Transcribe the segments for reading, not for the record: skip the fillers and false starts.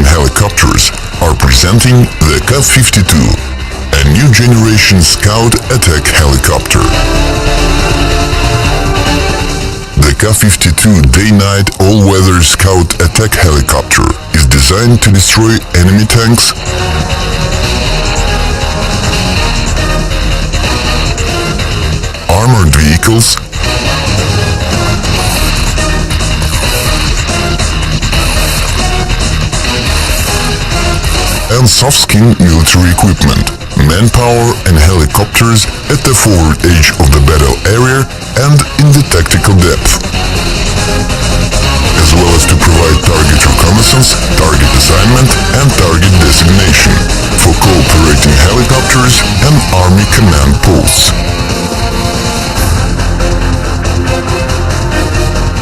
operation helicopters are presenting the Ka-52, a new generation Scout attack helicopter. The Ka-52 day-night all-weather Scout attack helicopter is designed to destroy enemy tanks, armored vehicles, and soft-skin military equipment, manpower and helicopters at the forward edge of the battle area and in the tactical depth, as well as to provide target reconnaissance, target assignment and target designation for cooperating helicopters and Army command posts.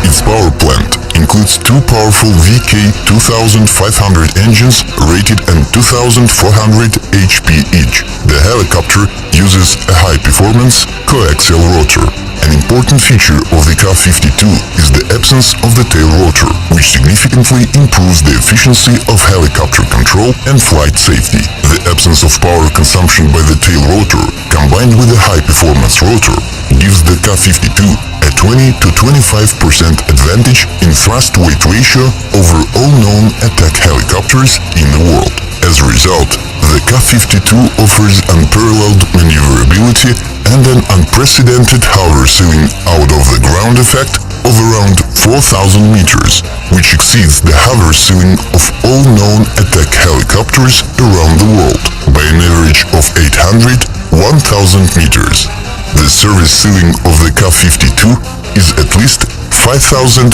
Its power plant includes two powerful VK2500 engines rated at 2400 HP each. The helicopter uses a high-performance coaxial rotor. An important feature of the Ka-52 is the absence of the tail rotor, which significantly improves the efficiency of helicopter control and flight safety. The absence of power consumption by the tail rotor, combined with the high-performance rotor, gives the Ka-52 a 20 to 25% advantage in thrust-weight ratio over all known attack helicopters in the world. As a result, the Ka-52 offers unparalleled maneuverability and an unprecedented hover ceiling out of the ground effect of around 4,000 meters, which exceeds the hover ceiling of all known attack helicopters around the world by an average of 800–1,000 meters. The service ceiling of the Ka-52 is at least 5,500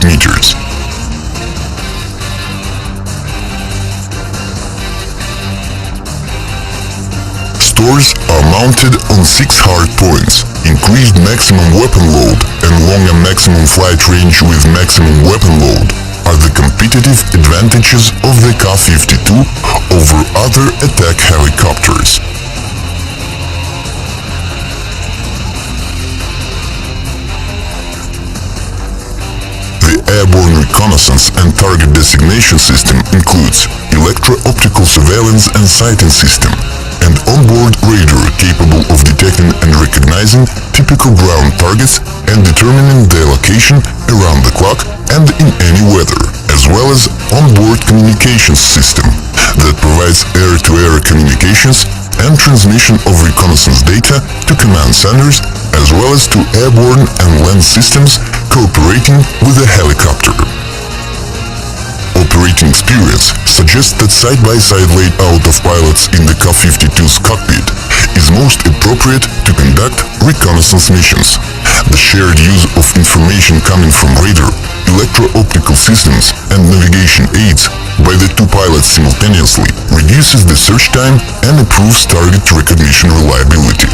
meters. Stores are mounted on 6 hard points. Increased maximum weapon load and longer maximum flight range with maximum weapon load are the competitive advantages of the Ka-52 over other attack helicopters. The airborne reconnaissance and target designation system includes electro-optical surveillance and sighting system, and onboard radar capable of detecting and recognizing typical ground targets and determining their location around the clock and in any weather, as well as onboard communications system that provides air-to-air communications and transmission of reconnaissance data to command centers, as well as to airborne and land systems cooperating with the helicopter. Operating experience suggests that side-by-side layout of pilots in the Ka-52's cockpit is most appropriate to conduct reconnaissance missions. The shared use of information coming from radar, electro-optical systems and navigation aids by the two pilots simultaneously reduces the search time and improves target recognition reliability.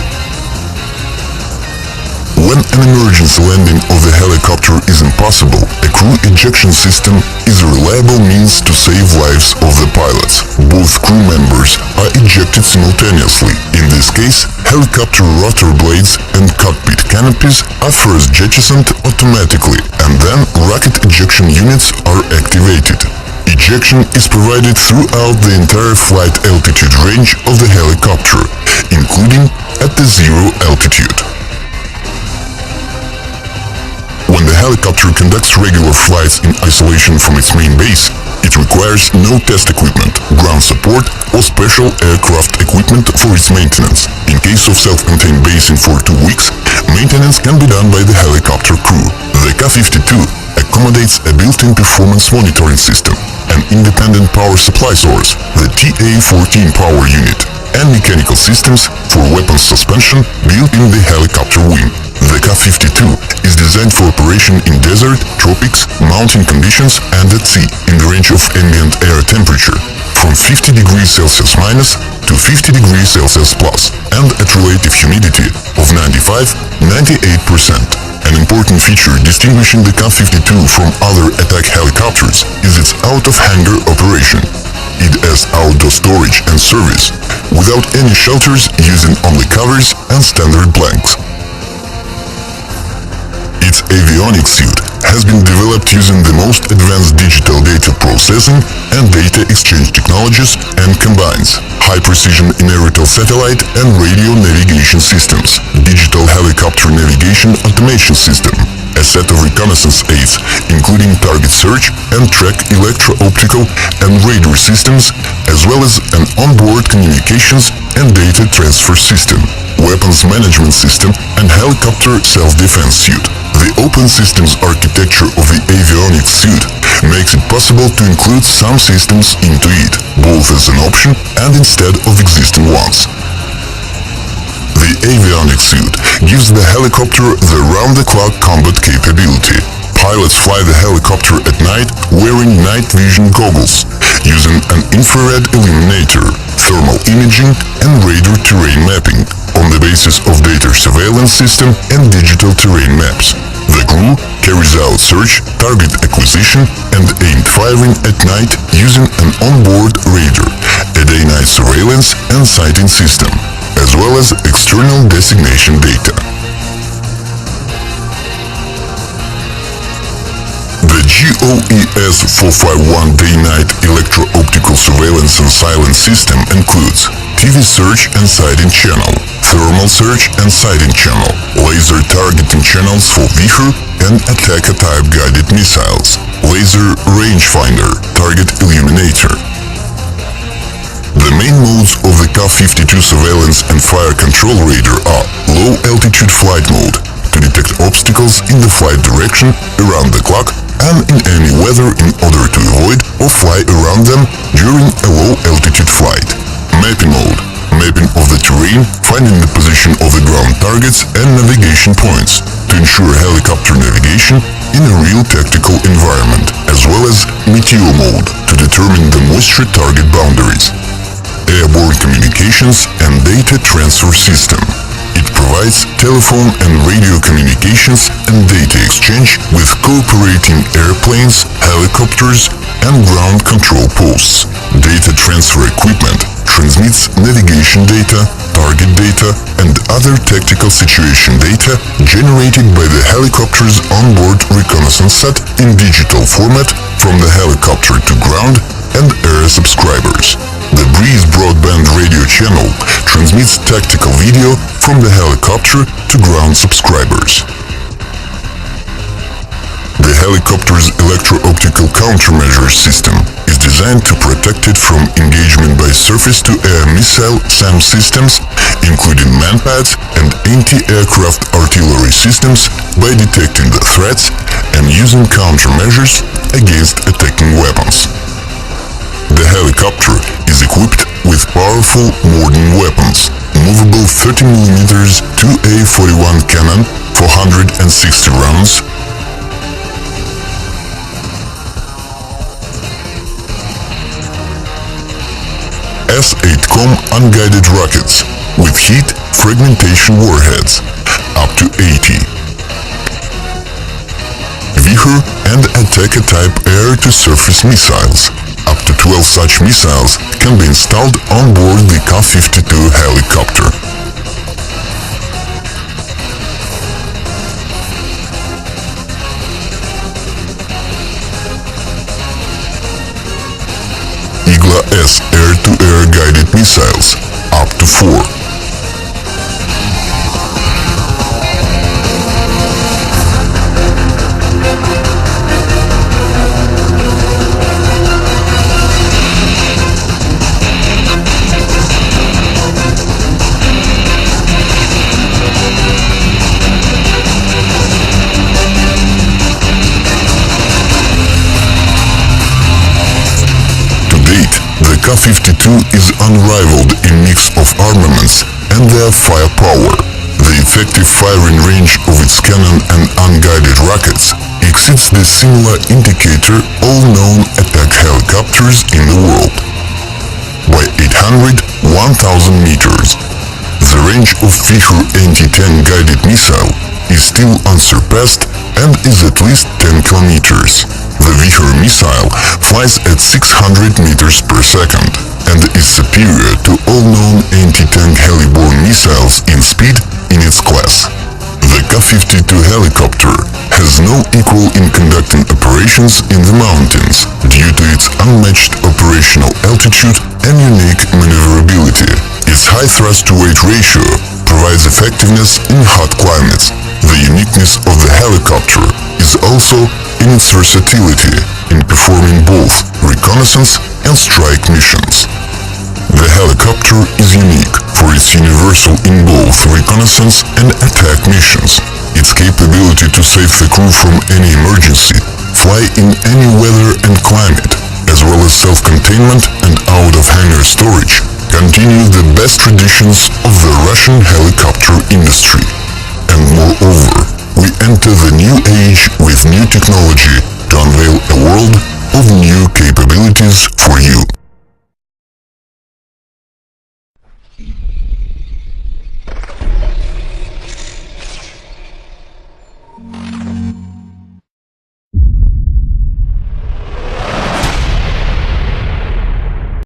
When an emergency landing of the helicopter is impossible, a crew ejection system is a reliable means to save lives of the pilots. Both crew members are ejected simultaneously. In this case, helicopter rotor blades and cockpit canopies are first jettisoned automatically, and then rocket ejection units are activated. Ejection is provided throughout the entire flight altitude range of the helicopter, including at the zero altitude. When the helicopter conducts regular flights in isolation from its main base, it requires no test equipment, ground support, or special aircraft equipment for its maintenance. In case of self-contained basing for 2 weeks, maintenance can be done by the helicopter crew. The Ka-52 accommodates a built-in performance monitoring system, an independent power supply source, the TA-14 power unit, and mechanical systems for weapons suspension built in the helicopter wing. The Ka-52 is designed for operation in desert, tropics, mountain conditions and at sea, in the range of ambient air temperature from 50 degrees Celsius minus to 50 degrees Celsius plus, and at relative humidity of 95–98%. An important feature distinguishing the Ka-52 from other attack helicopters is its out-of-hangar operation. It has outdoor storage and service, without any shelters, using only covers and standard blanks. Its avionics suite has been developed using the most advanced digital data processing and data exchange technologies and combines high-precision inertial satellite and radio navigation systems, digital helicopter navigation automation system, a set of reconnaissance aids, including target search and track electro-optical and radar systems, as well as an onboard communications and data transfer system, weapons management system, and helicopter self-defense suite. The open systems architecture of the avionics suite makes it possible to include some systems into it, both as an option and instead of existing ones. The avionics suite gives the helicopter the round-the-clock combat capability. Pilots fly the helicopter at night wearing night vision goggles, using an infrared illuminator, thermal imaging, and radar terrain mapping on the basis of data surveillance system and digital terrain maps. The crew carries out search, target acquisition, and aimed firing at night using an onboard radar, a day-night surveillance and sighting system, as well as external designation data. The GOES 451 day-night electro-optical surveillance and silence system includes TV search and sighting channel, thermal search and sighting channel, laser targeting channels for Vichur and Attacker-type guided missiles, laser rangefinder, target illuminator. The main modes of the Ka-52 surveillance and fire control radar are low-altitude flight mode, to detect obstacles in the flight direction around the clock and in any weather in order to avoid or fly around them during a low-altitude flight. Mapping mode, mapping of the terrain, finding the position of the ground targets and navigation points to ensure helicopter navigation in a real tactical environment, as well as Meteo mode to determine the moisture target boundaries. Airborne communications and data transfer system. It provides telephone and radio communications and data exchange with cooperating airplanes, helicopters, and ground control posts. Data transfer equipment transmits navigation data, target data, and other tactical situation data generated by the helicopter's onboard reconnaissance set in digital format from the helicopter to ground and air subscribers. The Breeze broadband radio channel transmits tactical video from the helicopter to ground subscribers. The helicopter's electro-optical countermeasure system is designed to protect it from engagement by surface-to-air missile SAM systems, including manpads and anti-aircraft artillery systems, by detecting the threats and using countermeasures against attacking weapons. The helicopter is equipped with powerful modern weapons, movable 30mm 2A41 cannon, 460 rounds, S-8Com unguided rockets with heat fragmentation warheads, up to 80. Vichur and Attacker-type air-to-surface missiles. Up to 12 such missiles can be installed on board the Ka-52 helicopter. Igla-S air-to-air guided missiles, up to 4. Ka-52 is unrivaled in mix of armaments and their firepower. The effective firing range of its cannon and unguided rockets exceeds the similar indicator all known attack helicopters in the world by 800-1000 meters. The range of Vichur anti-tank guided missile is still unsurpassed and is at least 10 kilometers. The Vichur missile flies at 600 meters per second and is superior to all known anti-tank heli-borne missiles in speed in its class. The The Ka-52 helicopter has no equal in conducting operations in the mountains due to its unmatched operational altitude and unique maneuverability. Its high thrust-to-weight ratio provides effectiveness in hot climates. The uniqueness of the helicopter is also in its versatility in performing both reconnaissance and strike missions. The helicopter is unique for its universal in both reconnaissance and attack missions. Its capability to save the crew from any emergency, fly in any weather and climate, as well as self-containment and out-of-hangar storage, continue the best traditions of the Russian helicopter industry. And moreover, we enter the new age with new technology to unveil a world of new capabilities for you.